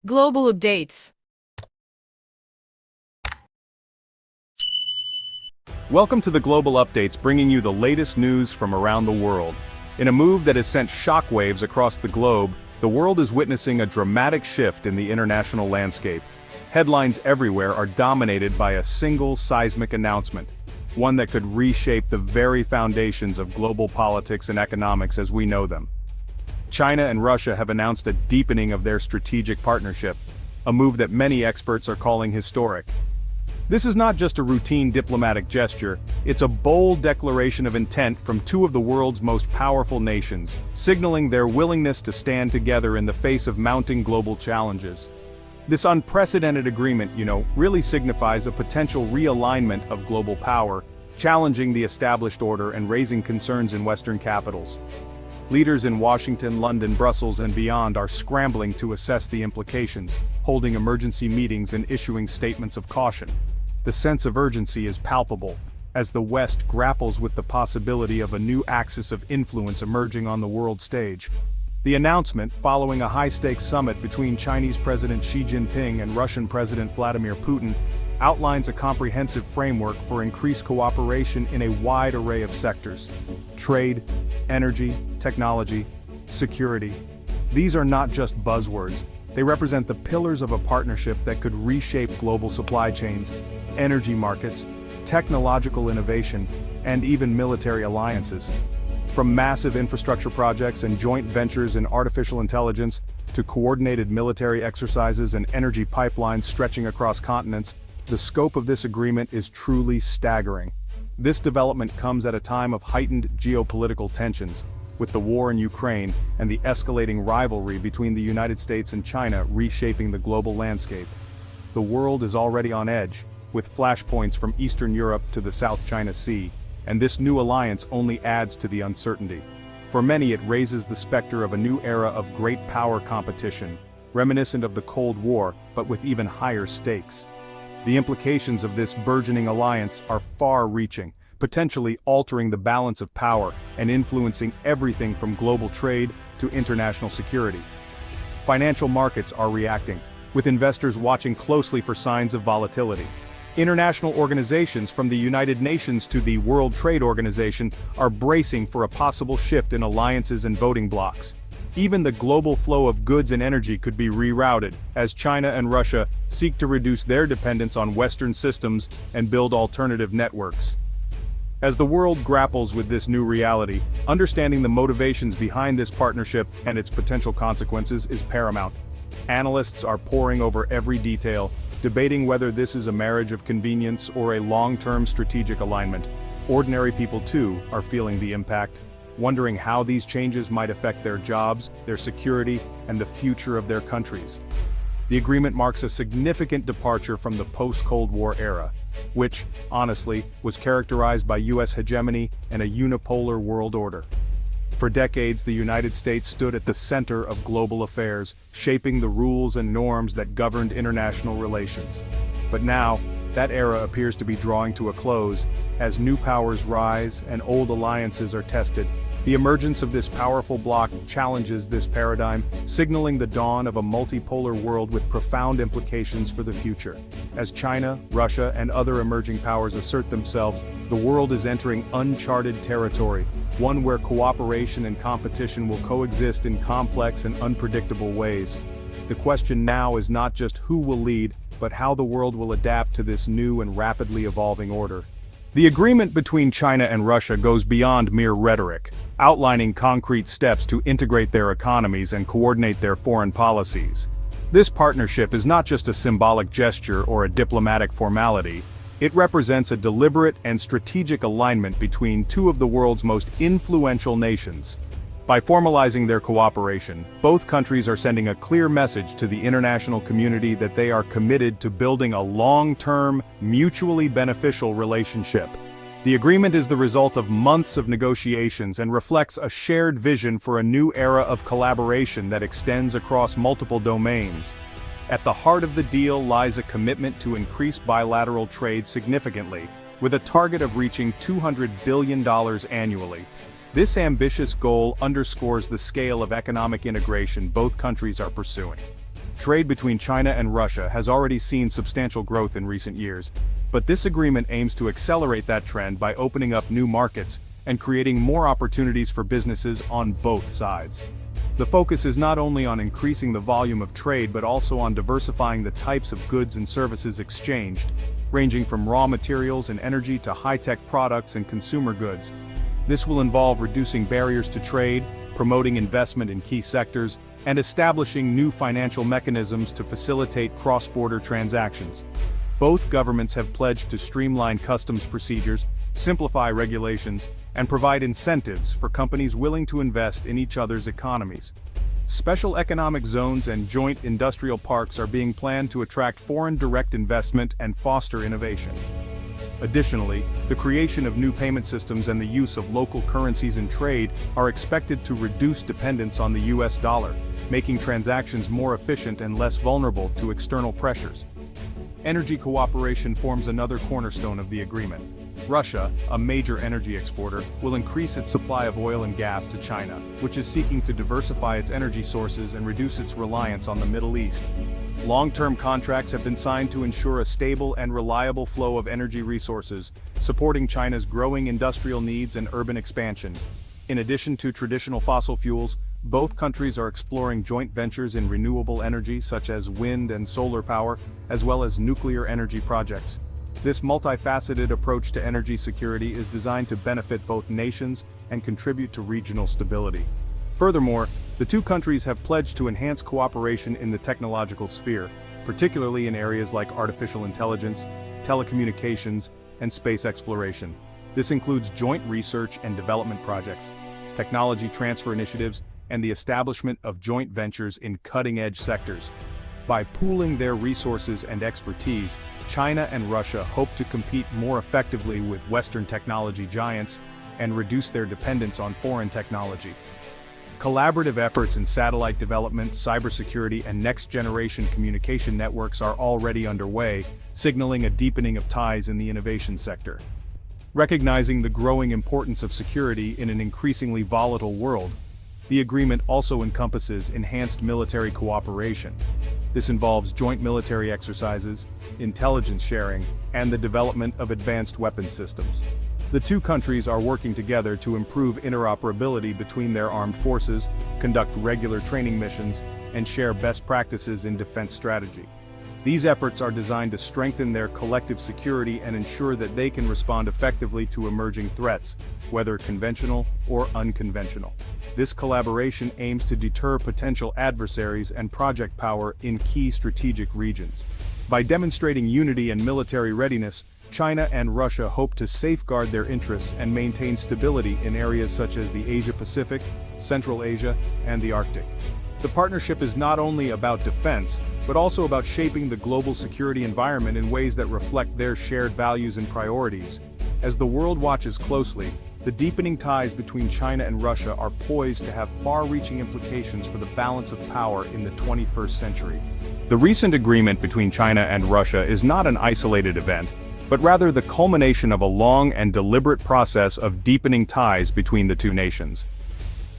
Global updates. Welcome to the Global Updates, bringing you the latest news from around the world. In a move that has sent shockwaves across the globe, the world is witnessing a dramatic shift in the international landscape. Headlines everywhere are dominated by a single seismic announcement, one that could reshape the very foundations of global politics and economics as we know them. China and Russia have announced a deepening of their strategic partnership, a move that many experts are calling historic. This is not just a routine diplomatic gesture, it's a bold declaration of intent from two of the world's most powerful nations, signaling their willingness to stand together in the face of mounting global challenges. This unprecedented agreement, really signifies a potential realignment of global power, challenging the established order and raising concerns in Western capitals. Leaders in Washington, London, Brussels, and beyond are scrambling to assess the implications, holding emergency meetings and issuing statements of caution. The sense of urgency is palpable, as the West grapples with the possibility of a new axis of influence emerging on the world stage. The announcement, following a high-stakes summit between Chinese President Xi Jinping and Russian President Vladimir Putin, outlines a comprehensive framework for increased cooperation in a wide array of sectors: trade, energy, technology, security. These are not just buzzwords, they represent the pillars of a partnership that could reshape global supply chains, energy markets, technological innovation, and even military alliances. From massive infrastructure projects and joint ventures in artificial intelligence, to coordinated military exercises and energy pipelines stretching across continents, the scope of this agreement is truly staggering. This development comes at a time of heightened geopolitical tensions, with the war in Ukraine and the escalating rivalry between the United States and China reshaping the global landscape. The world is already on edge, with flashpoints from Eastern Europe to the South China Sea, and this new alliance only adds to the uncertainty. For many, it raises the specter of a new era of great power competition, reminiscent of the Cold War, but with even higher stakes. The implications of this burgeoning alliance are far-reaching, potentially altering the balance of power and influencing everything from global trade to international security. Financial markets are reacting, with investors watching closely for signs of volatility. International organizations from the United Nations to the World Trade Organization are bracing for a possible shift in alliances and voting blocs. Even the global flow of goods and energy could be rerouted, as China and Russia seek to reduce their dependence on Western systems and build alternative networks. As the world grapples with this new reality, understanding the motivations behind this partnership and its potential consequences is paramount. Analysts are poring over every detail, debating whether this is a marriage of convenience or a long-term strategic alignment. Ordinary people, too, are feeling the impact, wondering how these changes might affect their jobs, their security, and the future of their countries. The agreement marks a significant departure from the post-Cold War era, which, honestly, was characterized by U.S. hegemony and a unipolar world order. For decades, the United States stood at the center of global affairs, shaping the rules and norms that governed international relations. But now, that era appears to be drawing to a close, as new powers rise and old alliances are tested. The emergence of this powerful bloc challenges this paradigm, signaling the dawn of a multipolar world with profound implications for the future. As China, Russia, and other emerging powers assert themselves, the world is entering uncharted territory, one where cooperation and competition will coexist in complex and unpredictable ways. The question now is not just who will lead, but how the world will adapt to this new and rapidly evolving order. The agreement between China and Russia goes beyond mere rhetoric, outlining concrete steps to integrate their economies and coordinate their foreign policies. This partnership is not just a symbolic gesture or a diplomatic formality, it represents a deliberate and strategic alignment between two of the world's most influential nations. By formalizing their cooperation, both countries are sending a clear message to the international community that they are committed to building a long-term, mutually beneficial relationship. The agreement is the result of months of negotiations and reflects a shared vision for a new era of collaboration that extends across multiple domains. At the heart of the deal lies a commitment to increase bilateral trade significantly, with a target of reaching $200 billion annually. This ambitious goal underscores the scale of economic integration both countries are pursuing. Trade between China and Russia has already seen substantial growth in recent years, but this agreement aims to accelerate that trend by opening up new markets and creating more opportunities for businesses on both sides. The focus is not only on increasing the volume of trade but also on diversifying the types of goods and services exchanged, ranging from raw materials and energy to high-tech products and consumer goods. This will involve reducing barriers to trade, promoting investment in key sectors, and establishing new financial mechanisms to facilitate cross-border transactions. Both governments have pledged to streamline customs procedures, simplify regulations, and provide incentives for companies willing to invest in each other's economies. Special economic zones and joint industrial parks are being planned to attract foreign direct investment and foster innovation. Additionally, the creation of new payment systems and the use of local currencies in trade are expected to reduce dependence on the US dollar, making transactions more efficient and less vulnerable to external pressures. Energy cooperation forms another cornerstone of the agreement. Russia, a major energy exporter, will increase its supply of oil and gas to China, which is seeking to diversify its energy sources and reduce its reliance on the Middle East. Long-term contracts have been signed to ensure a stable and reliable flow of energy resources, supporting China's growing industrial needs and urban expansion. In addition to traditional fossil fuels, both countries are exploring joint ventures in renewable energy such as wind and solar power, as well as nuclear energy projects. This multifaceted approach to energy security is designed to benefit both nations and contribute to regional stability. Furthermore, the two countries have pledged to enhance cooperation in the technological sphere, particularly in areas like artificial intelligence, telecommunications, and space exploration. This includes joint research and development projects, technology transfer initiatives, and the establishment of joint ventures in cutting-edge sectors. By pooling their resources and expertise, China and Russia hope to compete more effectively with Western technology giants and reduce their dependence on foreign technology. Collaborative efforts in satellite development, cybersecurity, and next-generation communication networks are already underway, signaling a deepening of ties in the innovation sector. Recognizing the growing importance of security in an increasingly volatile world, the agreement also encompasses enhanced military cooperation. This involves joint military exercises, intelligence sharing, and the development of advanced weapons systems. The two countries are working together to improve interoperability between their armed forces, conduct regular training missions, and share best practices in defense strategy. These efforts are designed to strengthen their collective security and ensure that they can respond effectively to emerging threats, whether conventional or unconventional. This collaboration aims to deter potential adversaries and project power in key strategic regions. By demonstrating unity and military readiness, China and Russia hope to safeguard their interests and maintain stability in areas such as the Asia-Pacific, Central Asia, and the Arctic. The partnership is not only about defense, but also about shaping the global security environment in ways that reflect their shared values and priorities. As the world watches closely, the deepening ties between China and Russia are poised to have far-reaching implications for the balance of power in the 21st century. The recent agreement between China and Russia is not an isolated event, but rather the culmination of a long and deliberate process of deepening ties between the two nations.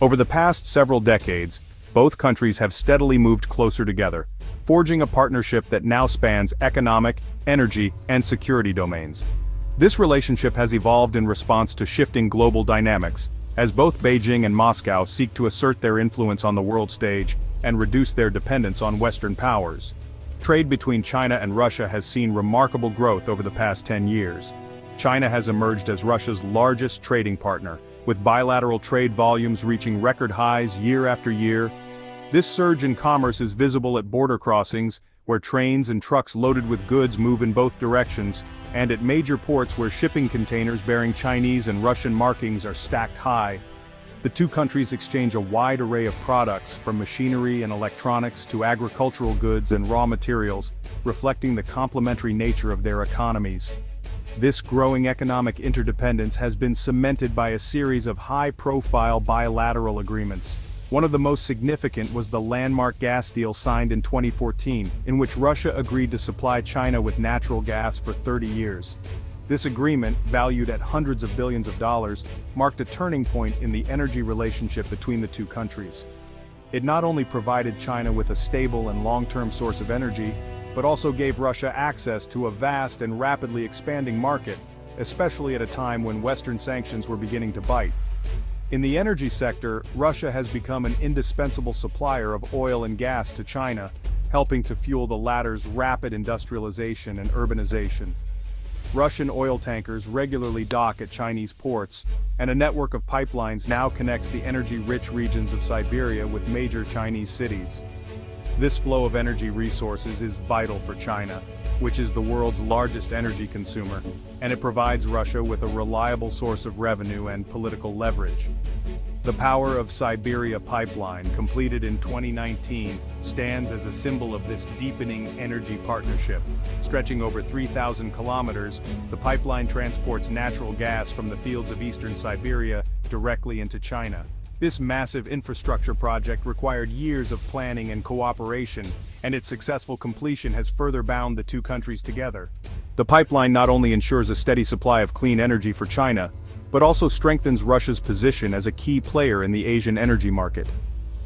Over the past several decades, both countries have steadily moved closer together, forging a partnership that now spans economic, energy, and security domains. This relationship has evolved in response to shifting global dynamics, as both Beijing and Moscow seek to assert their influence on the world stage and reduce their dependence on Western powers. Trade between China and Russia has seen remarkable growth over the past 10 years. China has emerged as Russia's largest trading partner, with bilateral trade volumes reaching record highs year after year. This surge in commerce is visible at border crossings, where trains and trucks loaded with goods move in both directions, and at major ports where shipping containers bearing Chinese and Russian markings are stacked high. The two countries exchange a wide array of products, from machinery and electronics to agricultural goods and raw materials, reflecting the complementary nature of their economies. This growing economic interdependence has been cemented by a series of high-profile bilateral agreements. One of the most significant was the landmark gas deal signed in 2014, in which Russia agreed to supply China with natural gas for 30 years. This agreement, valued at hundreds of billions of dollars, marked a turning point in the energy relationship between the two countries. It not only provided China with a stable and long-term source of energy, but also gave Russia access to a vast and rapidly expanding market, especially at a time when Western sanctions were beginning to bite. In the energy sector, Russia has become an indispensable supplier of oil and gas to China, helping to fuel the latter's rapid industrialization and urbanization. Russian oil tankers regularly dock at Chinese ports, and a network of pipelines now connects the energy-rich regions of Siberia with major Chinese cities. This flow of energy resources is vital for China, which is the world's largest energy consumer, and it provides Russia with a reliable source of revenue and political leverage. The Power of Siberia pipeline, completed in 2019, stands as a symbol of this deepening energy partnership. Stretching over 3,000 kilometers, the pipeline transports natural gas from the fields of eastern Siberia directly into China. This massive infrastructure project required years of planning and cooperation, and its successful completion has further bound the two countries together. The pipeline not only ensures a steady supply of clean energy for China, but also strengthens Russia's position as a key player in the Asian energy market.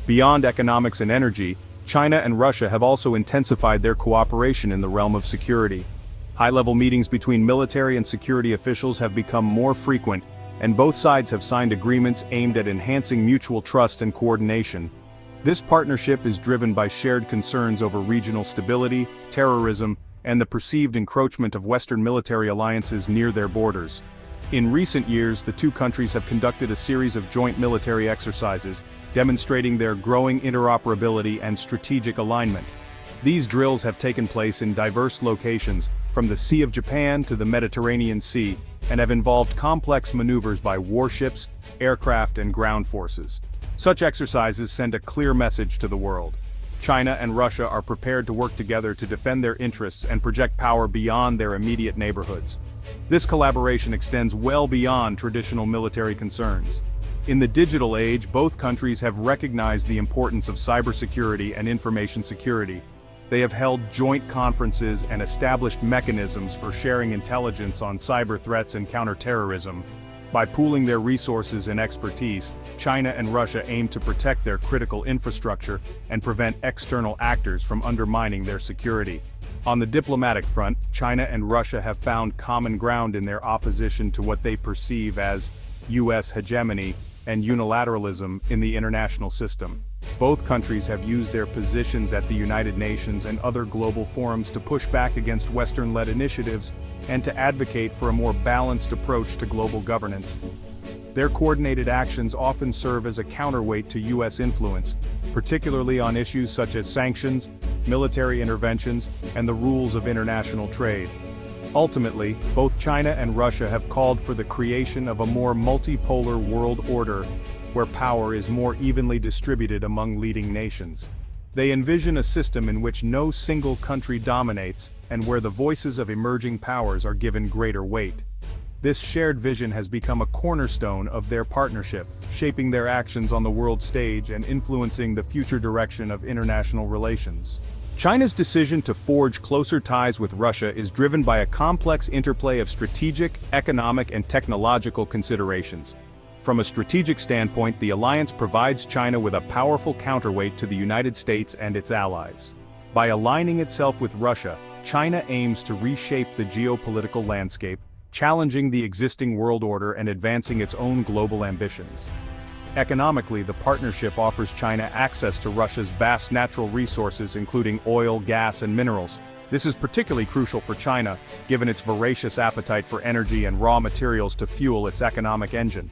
Beyond economics and energy, China and Russia have also intensified their cooperation in the realm of security. High-level meetings between military and security officials have become more frequent, and both sides have signed agreements aimed at enhancing mutual trust and coordination. This partnership is driven by shared concerns over regional stability, terrorism, and the perceived encroachment of Western military alliances near their borders. In recent years, the two countries have conducted a series of joint military exercises, demonstrating their growing interoperability and strategic alignment. These drills have taken place in diverse locations, from the Sea of Japan to the Mediterranean Sea, and have involved complex maneuvers by warships, aircraft, and ground forces. Such exercises send a clear message to the world. China and Russia are prepared to work together to defend their interests and project power beyond their immediate neighborhoods. This collaboration extends well beyond traditional military concerns. In the digital age, both countries have recognized the importance of cybersecurity and information security. They have held joint conferences and established mechanisms for sharing intelligence on cyber threats and counterterrorism. By pooling their resources and expertise, China and Russia aim to protect their critical infrastructure and prevent external actors from undermining their security. On the diplomatic front, China and Russia have found common ground in their opposition to what they perceive as U.S. hegemony and unilateralism in the international system. Both countries have used their positions at the United Nations and other global forums to push back against Western-led initiatives and to advocate for a more balanced approach to global governance. Their coordinated actions often serve as a counterweight to U.S. influence, particularly on issues such as sanctions, military interventions, and the rules of international trade. Ultimately, both China and Russia have called for the creation of a more multipolar world order, where power is more evenly distributed among leading nations. They envision a system in which no single country dominates, and where the voices of emerging powers are given greater weight. This shared vision has become a cornerstone of their partnership, shaping their actions on the world stage and influencing the future direction of international relations. China's decision to forge closer ties with Russia is driven by a complex interplay of strategic, economic, and technological considerations. From a strategic standpoint, the alliance provides China with a powerful counterweight to the United States and its allies. By aligning itself with Russia, China aims to reshape the geopolitical landscape, challenging the existing world order and advancing its own global ambitions. Economically, the partnership offers China access to Russia's vast natural resources, including oil, gas, and minerals. This is particularly crucial for China, given its voracious appetite for energy and raw materials to fuel its economic engine.